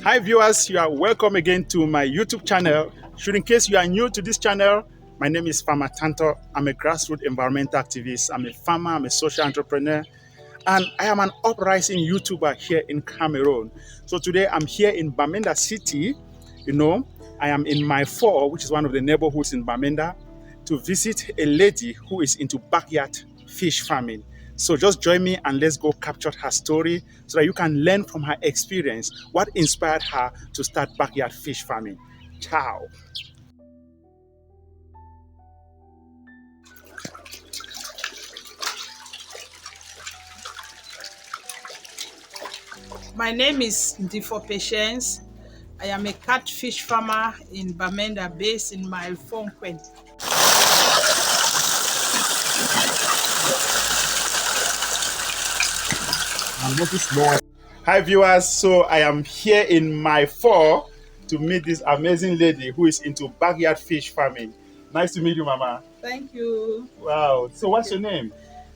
Hi viewers, you are welcome again to my YouTube channel. Should in case you are new to this channel, my name is Farmer Tanto. I'm a grassroots environmental activist. I'm a farmer, I'm a social entrepreneur, and I am an uprising YouTuber here in Cameroon. So today I'm here in Bamenda City. You know, I am in My 4, which is one of the neighborhoods in Bamenda, to visit a lady who is into backyard fish farming. So just join me and let's go capture her story so that you can learn from her experience what inspired her to start backyard fish farming. Ciao. My name is Ndifor Patience. I am a catfish farmer in Bamenda, based in Mile Fonkwen. Hi viewers, so I am here in My 4 to meet this amazing lady who is into backyard fish farming. Nice to meet you, Mama. Thank you. Wow. So what's your name?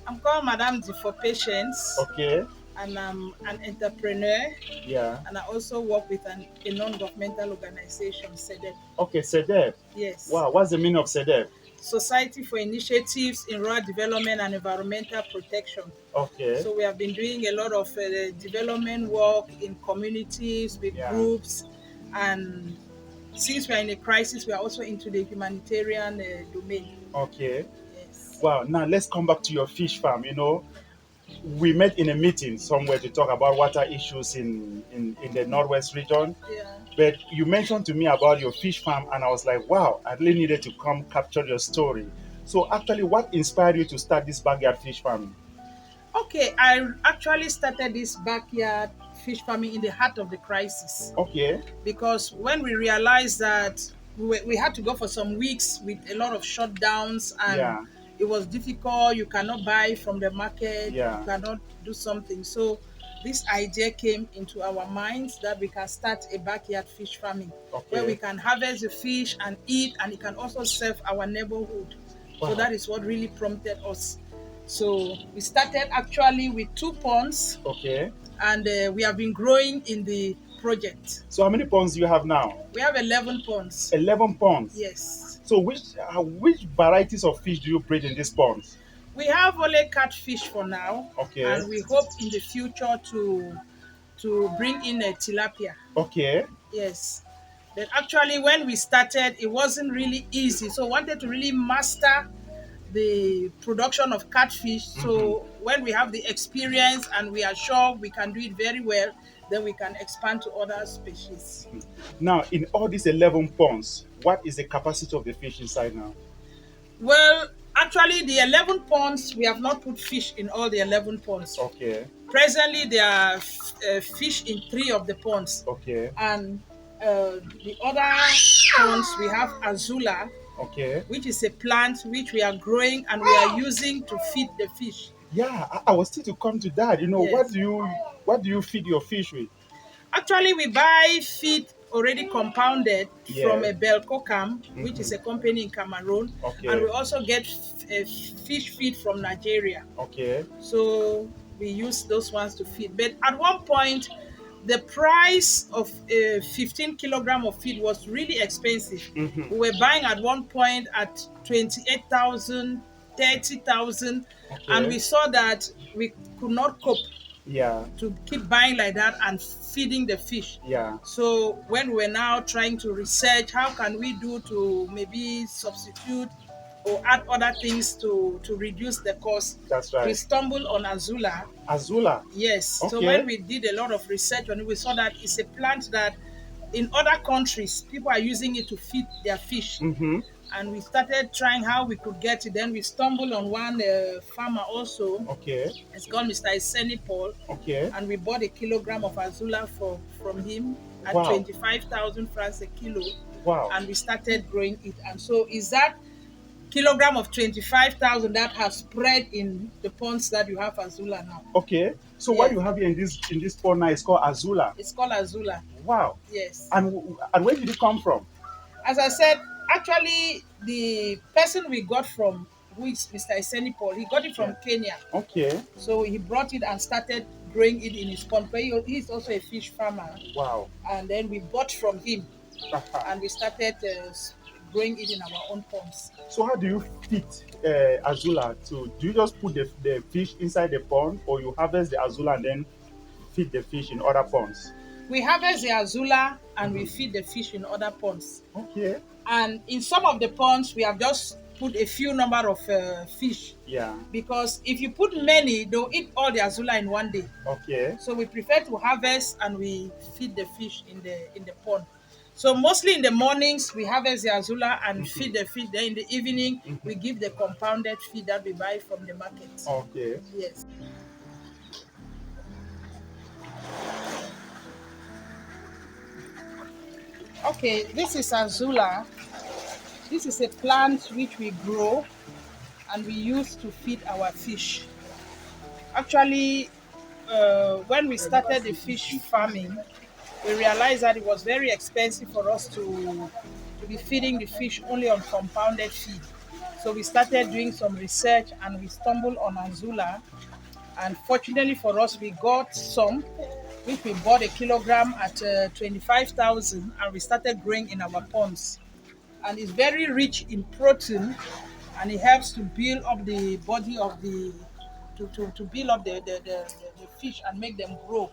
I'm called Madame Ndifor Patience, Okay. and I'm an entrepreneur, Yeah. and I also work with a non-governmental organization, SEDEP. Okay, SEDEP. Yes. Wow, what's the meaning of SEDEP? Society for Initiatives in Rural Development and Environmental Protection. Okay. So we have been doing a lot of development work in communities with groups, and since we are in a crisis, we are also into the humanitarian domain. Okay. Yes. Wow. Now let's come back to your fish farm. We met in a meeting somewhere to talk about water issues in the Northwest region. Yeah. But you mentioned to me about your fish farm, and I was like, wow, I really needed to come capture your story. So actually, what inspired you to start this backyard fish farming? Okay, I actually started this backyard fish farming in the heart of the crisis, Okay. because when we realized that we had to go for some weeks with a lot of shutdowns, and Yeah. it was difficult. You cannot buy from the market. Yeah. You cannot do something. So this idea came into our minds that we can start a backyard fish farming, where we can harvest the fish and eat, and it can also serve our neighborhood. Wow. So that is what really prompted us. So we started actually with 2 ponds, Okay. and we have been growing in the project. So how many ponds do you have now? We have 11 ponds. 11 ponds. Yes. So which varieties of fish do you breed in these ponds? We have only catfish for now. Okay. And we hope in the future to bring in a tilapia. Okay. Yes. But actually, when we started, it wasn't really easy. So wanted to really master the production of catfish. So when we have the experience and we are sure we can do it very well, then we can expand to other species. Now, in all these 11 ponds, what is the capacity of the fish inside now? Well, actually, the 11 ponds, we have not put fish in all the 11 ponds. Okay. Presently, there are fish in 3 of the ponds. Okay. And the other ponds, we have Azolla, Okay. which is a plant which we are growing and we are using to feed the fish. Yeah, I was still to come to that. Yes. What do you feed your fish with? Actually, we buy feed already compounded from a Belcocam, which is a company in Cameroon. Okay. And we also get fish feed from Nigeria. Okay. So we use those ones to feed. But at one point, the price of 15 kilogram of feed was really expensive. We were buying at one point at 28,000, 30,000, and we saw that we could not cope. Yeah. To keep buying like that and feeding the fish. Yeah. So when we're now trying to research how can we do to maybe substitute or add other things to reduce the cost. That's right. We stumbled on Azolla. Azolla? Yes. Okay. So when we did a lot of research on it, we saw that it's a plant that in other countries, people are using it to feed their fish. And we started trying how we could get it. Then we stumbled on one farmer also. Okay. It's called Mr. Paul. Okay. And we bought a kilogram of Azolla from him at 25,000 francs a kilo. Wow. And we started growing it. And so is that kilogram of 25,000 that has spread in the ponds that you have Azolla now. Okay. So what you have here in this pond now is called Azolla. It's called Azolla. Wow. Yes. And where did it come from? As I said, actually the person we got from, who is Mr. Paul, he got it from Kenya. Okay. So he brought it and started growing it in his pond. But he's also a fish farmer. Wow. And then we bought from him Aha. and we started growing it in our own ponds. So how do you feed Azolla to? Do you just put the fish inside the pond, or you harvest the Azolla and then feed the fish in other ponds? We harvest the Azolla and we feed the fish in other ponds. Okay. And in some of the ponds, we have just put a few number of fish. Yeah. Because if you put many, they'll eat all the Azolla in one day. Okay. So we prefer to harvest and we feed the fish in the pond. So mostly in the mornings we harvest the Azolla and feed the fish. Then in the evening we give the compounded feed that we buy from the market. Okay. Yes. Okay, this is Azolla. This is a plant which we grow and we use to feed our fish. Actually, when we started the fish farming, we realized that it was very expensive for us to be feeding the fish only on compounded feed. So we started doing some research and we stumbled on Azolla. And fortunately for us, we got some, which we bought a kilogram at 25,000 and we started growing in our ponds. And it's very rich in protein and it helps to build up the body of to build up the fish and make them grow.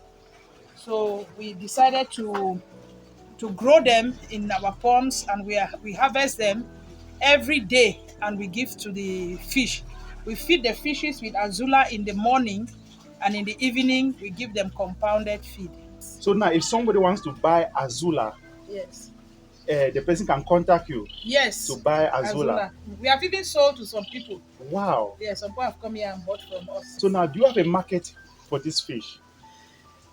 So we decided to grow them in our ponds and we harvest them every day and we give to the fish. We feed the fishes with Azolla in the morning and in the evening we give them compounded feed. So now, if somebody wants to buy Azolla, Yes. the person can contact you Yes. to buy Azolla. We have even sold to some people. Wow. Yes, some people have come here and bought from us. So now, do you have a market for this fish?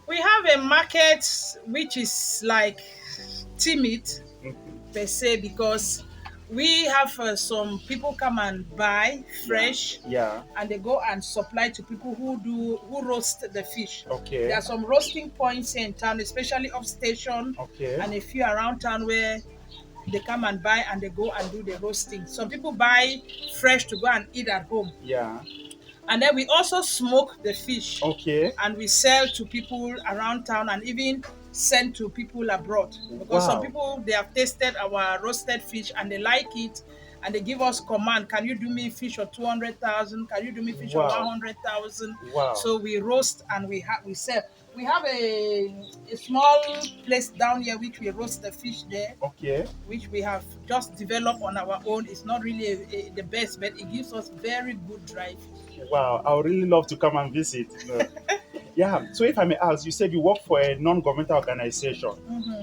We have a market which is like timid per se because we have some people come and buy fresh Yeah. and they go and supply to people who roast the fish. Okay. There are some roasting points here in town, especially off station Okay. and a few around town where they come and buy and they go and do the roasting. Some people buy fresh to go and eat at home. Yeah. And then we also smoke the fish. Okay. And we sell to people around town and even send to people abroad. Because some Wow. people, they have tasted our roasted fish and they like it and they give us command, can you do me fish of 200,000? Can you do me fish of Wow. 100,000? Wow. So we roast and we sell. We have a small place down here which we roast the fish there, Okay. which we have just developed on our own. It's not really the best, but it gives us very good dry fish. Wow. I would really love to come and visit. Yeah. So if I may ask, you said you work for a non-governmental organization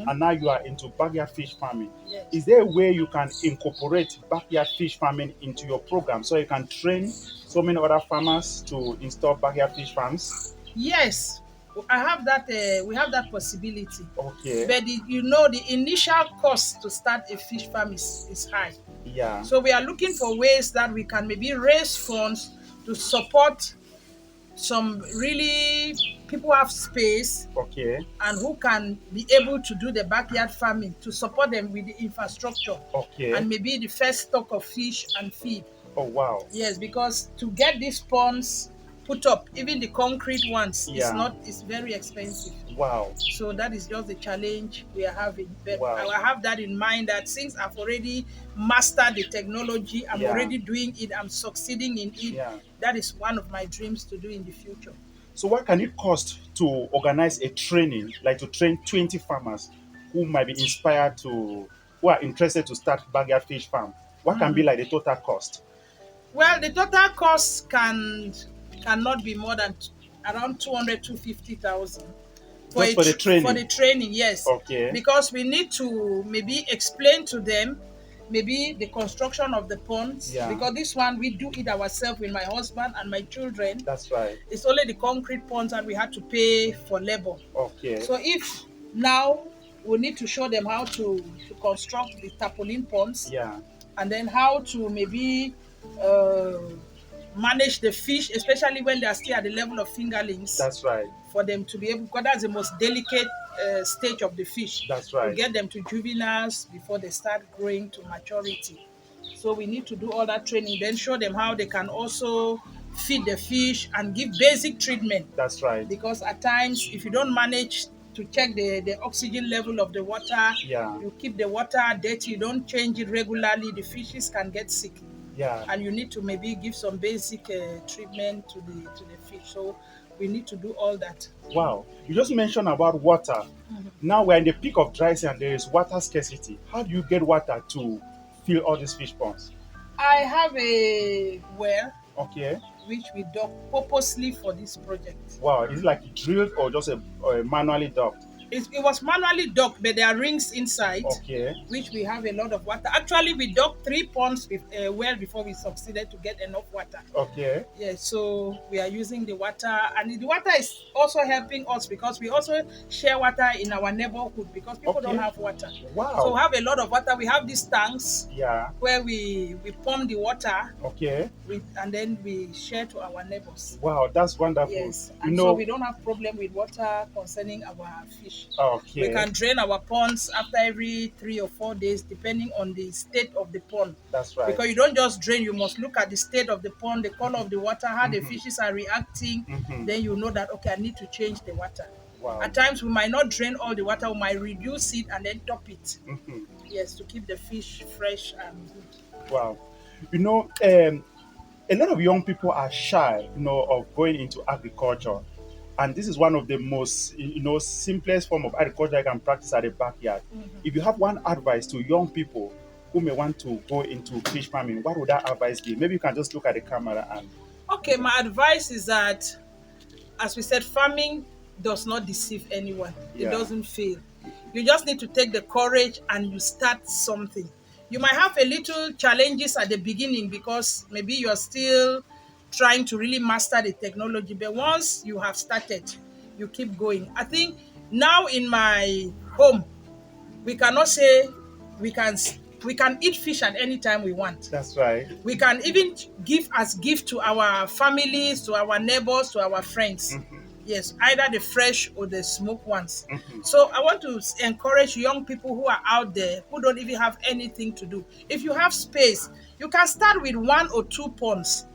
and now you are into backyard fish farming. Yes. Is there a way you can incorporate backyard fish farming into your program so you can train so many other farmers to install backyard fish farms? Yes, I have that. We have that possibility. Okay. But the initial cost to start a fish farm is high. Yeah. So we are looking for ways that we can maybe raise funds to support some really people who have space Okay. and who can be able to do the backyard farming to support them with the infrastructure Okay. and maybe the first stock of fish and feed. Oh wow. Yes, because to get these ponds put up, even the concrete ones, Yeah. it's very expensive. Wow. So that is just the challenge we are having. But Wow. I have that in mind that since I've already mastered the technology, I'm Yeah. already doing it, I'm succeeding in it. Yeah. That is one of my dreams to do in the future. So what can it cost to organize a training, like to train 20 farmers who might be inspired to, who are interested to start backyard fish farm? What can be like the total cost? Well, the total cost cannot be more than around 200 to 50,000. Just for the training? For the training, yes. Okay. Because we need to maybe explain to them maybe the construction of the ponds. Yeah. Because this one we do it ourselves with my husband and my children. That's right. It's only the concrete ponds and we had to pay for labor. Okay. So if now we need to show them how to construct the tarpaulin ponds. Yeah. And then how to maybe manage the fish, especially when they are still at the level of fingerlings. That's right. For them to be able, because that's the most delicate stage of the fish. That's right. To get them to juveniles before they start growing to maturity. So we need to do all that training, then show them how they can also feed the fish and give basic treatment. That's right. Because at times, if you don't manage to check the oxygen level of the water, Yeah. you keep the water dirty, you don't change it regularly, the fishes can get sick. Yeah. And you need to maybe give some basic treatment to the fish. So we need to do all that. Wow. You just mentioned about water. Now we're in the peak of dry season and there is water scarcity. How do you get water to fill all these fish ponds? I have a well Okay. which we dug purposely for this project. Wow. Is it like drilled or just a manually dug? It was manually dug, but there are rings inside, Okay. which we have a lot of water. Actually, we dug 3 ponds well before we succeeded to get enough water. Okay. Yeah, so we are using the water, and the water is also helping us because we also share water in our neighborhood because people don't Okay. have water. Wow. So we have a lot of water. We have these tanks Yeah. where we pump the water Okay. and then we share to our neighbors. Wow, that's wonderful. Yes, You and know. so we don't have problem with water concerning our fish. Okay. We can drain our ponds after every 3 or 4 days, depending on the state of the pond. That's right. Because you don't just drain, you must look at the state of the pond, the color of the water, how the fishes are reacting. Then you know that, okay, I need to change the water. Wow. At times, we might not drain all the water, we might reduce it and then top it. Mhm. Yes, to keep the fish fresh and good. Wow. You know, a lot of young people are shy, of going into agriculture. And this is one of the most, simplest form of agriculture you can practice at the backyard. If you have one advice to young people who may want to go into fish farming, what would that advice be? Maybe you can just look at the camera and. Okay, my advice is that, as we said, farming does not deceive anyone. Yeah. It doesn't fail. You just need to take the courage and you start something. You might have a little challenges at the beginning because maybe you're still trying to really master the technology, but once you have started, you keep going. I think now in my home, we cannot say we can eat fish at any time we want. That's right. We can even give as gift to our families, to our neighbors, to our friends. Yes, either the fresh or the smoked ones. So I want to encourage young people who are out there who don't even have anything to do. If you have space, you can start with 1 or 2 ponds.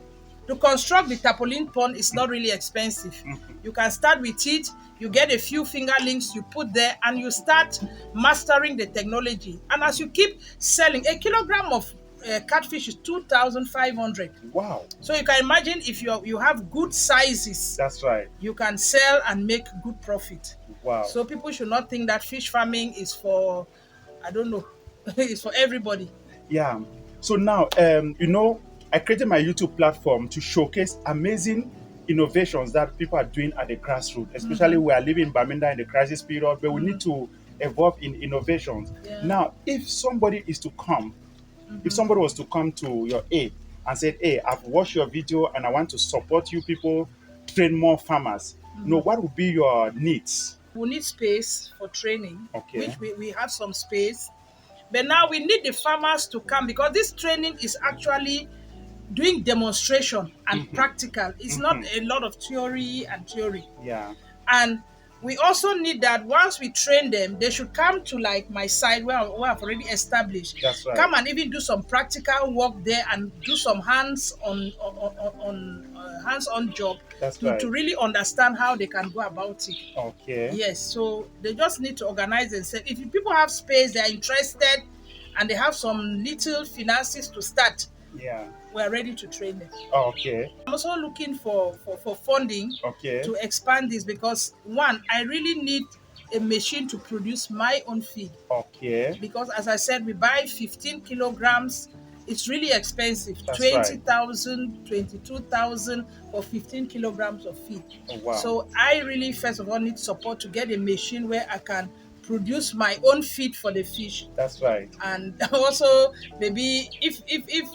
To construct the tarpaulin pond is not really expensive. You can start with it, you get a few fingerlings, you put there, and you start mastering the technology. And as you keep selling, a kilogram of catfish is 2,500. Wow. So you can imagine if you have good sizes, That's right. you can sell and make good profit. Wow. So people should not think that fish farming is for, I don't know, it's for everybody. Yeah. So now, I created my YouTube platform to showcase amazing innovations that people are doing at the grassroots, especially we are living in Bamenda in the crisis period, but we need to evolve in innovations. Yeah. Now, if somebody was to come to your aid and said, hey, I've watched your video and I want to support you people, train more farmers, what would be your needs? We need space for training, Okay. which we have some space. But now we need the farmers to come because this training is actually doing demonstration and practical. It's not a lot of theory. Yeah. And we also need that once we train them, they should come to like my site where I've already established. That's right. Come and even do some practical work there and do some hands-on job That's right. to really understand how they can go about it. Okay. Yes, so they just need to organize themselves. If people have space, they're interested, and they have some little finances to start, Yeah. we're ready to train them. Okay. I'm also looking for funding Okay. to expand this because, one, I really need a machine to produce my own feed. Okay. Because, as I said, we buy 15 kilograms. It's really expensive. That's 20,000, 22,000 for 15 kilograms of feed. Oh, wow. So I really, first of all, need support to get a machine where I can produce my own feed for the fish. That's right. And also, maybe if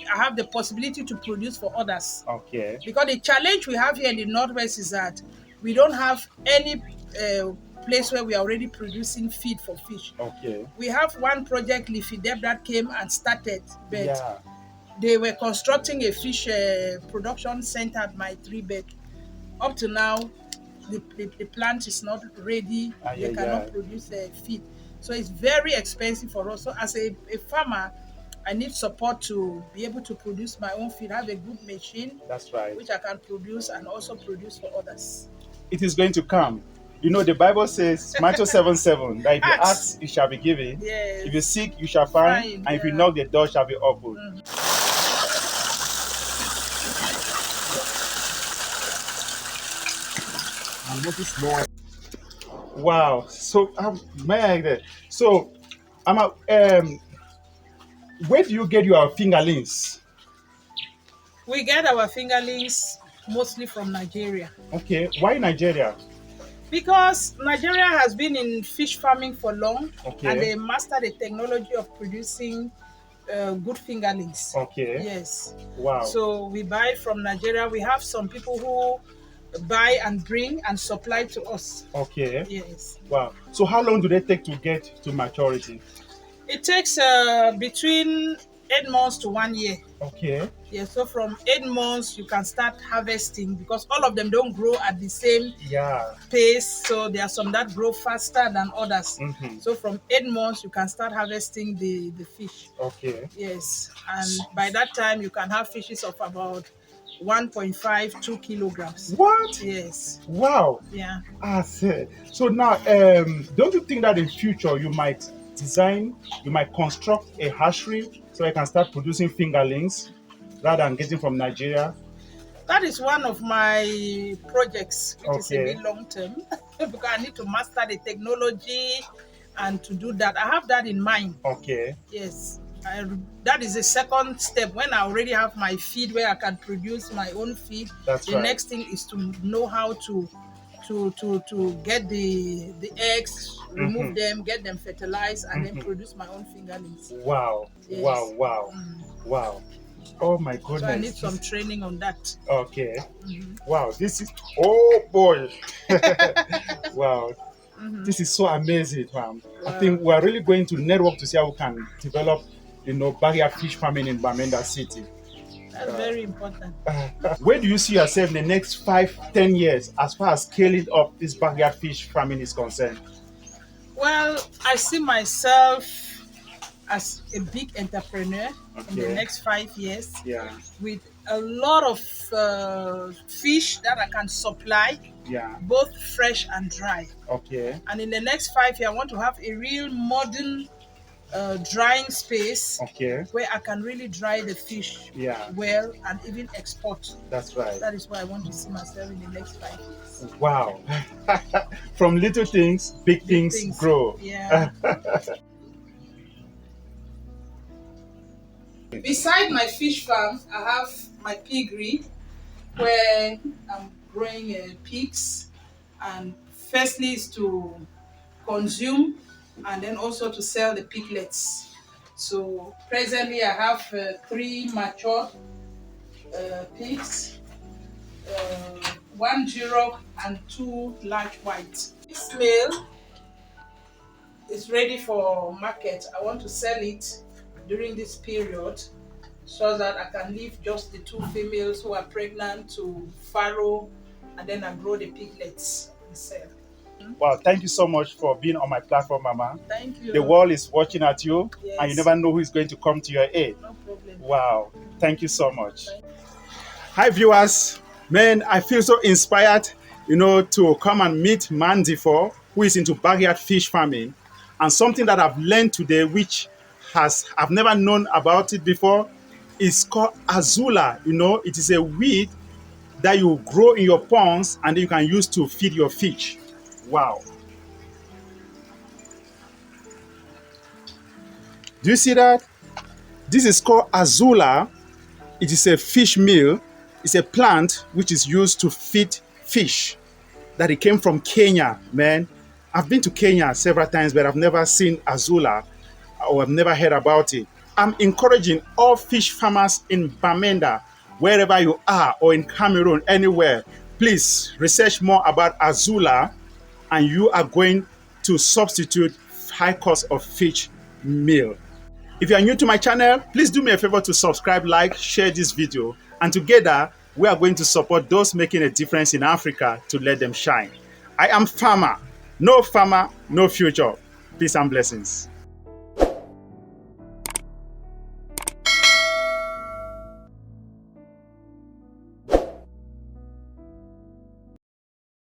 I have the possibility to produce for others. Okay. Because the challenge we have here in the Northwest is that we don't have any place where we are already producing feed for fish. Okay. We have one project, Leafy Deb, that came and started, but Yeah. they were constructing a fish production center at my 3-bed. Up to now, the plant is not ready. They cannot produce feed. So it's very expensive for us. So as a farmer, I need support to be able to produce my own feed, have a good machine, That's right. which I can produce and also produce for others. It is going to come. You know, the Bible says, Matthew 7:7, that if you Ask. ask, it shall be given. Yes. If you seek, you shall find. And if you knock, the door shall be opened. And what is more? Wow. So, man, so, where do you get your fingerlings? We get our fingerlings mostly from Nigeria. Okay. Why Nigeria? Because Nigeria has been in fish farming for long, Okay. and they mastered the technology of producing good fingerlings. Okay. Yes. Wow. So we buy from Nigeria. We have some people who buy and bring and supply to us. Okay. Yes. Wow. So how long do they take to get to maturity? It takes between 8 months to 1 year. Okay. Yeah, so from 8 months you can start harvesting, because all of them don't grow at the same pace. So there are some that grow faster than others. So from 8 months you can start harvesting the fish. Okay. Yes, and by that time you can have fishes of about 1.5, 2 kilograms. What? Yes. Wow. Yeah. I said. So now, don't you think that in future you might construct a hatchery so I can start producing fingerlings rather than getting from Nigeria? That is one of my projects, which is a bit long term, because I need to master the technology, and to do that, I have that in mind. Okay. Yes. That is the second step. When I already have my feed where I can produce my own feed, the next thing is to know how to get the eggs, remove them, get them fertilized, and then produce my own fingerlings. Wow. Yes. Wow. Wow. Oh my goodness. So I need some training on that. Okay. Wow. This is, oh boy. Wow. This is so amazing, fam. Wow. I think we're really going to network to see how we can develop, backyard fish farming in Bamenda City. That's very important. Where do you see yourself in the next 5-10 years as far as scaling up this backyard fish farming is concerned? Well, I see myself as a big entrepreneur in the next 5 years, with a lot of fish that I can supply, both fresh and dry. Okay. And in the next 5 years, I want to have a real modern drying space, where I can really dry the fish well and even export. That's right. That is why I want to see myself in the next 5 years. Wow. From little things, big things grow. Yeah. Beside my fish farm, I have my piggery, where I'm growing pigs, and firstly is to consume and then also to sell the piglets. So presently I have 3 mature pigs, 1 Duroc and 2 large whites. This male is ready for market. I want to sell it during this period, so that I can leave just the 2 females who are pregnant to farrow, and then I grow the piglets and sell. Wow, thank you so much for being on my platform, Mama. Thank you. The world is watching at you, and you never know who is going to come to your aid. No problem. Wow, thank you so much. Hi, viewers. Man, I feel so inspired, to come and meet Ma Ndifor, who is into backyard fish farming. And something that I've learned today, which I've never known about it before, is called Azolla. It is a weed that you grow in your ponds and you can use to feed your fish. Wow. Do you see that? This is called Azolla. It is a fish meal. It's a plant which is used to feed fish. That it came from Kenya, man. I've been to Kenya several times, but I've never seen Azolla, or I've never heard about it. I'm encouraging all fish farmers in Bamenda, wherever you are, or in Cameroon, anywhere, please research more about Azolla, and you are going to substitute high cost of fish meal. If you are new to my channel, please do me a favor to subscribe, like, share this video, and together we are going to support those making a difference in Africa to let them shine. I am farmer. No farmer, no future. Peace and blessings.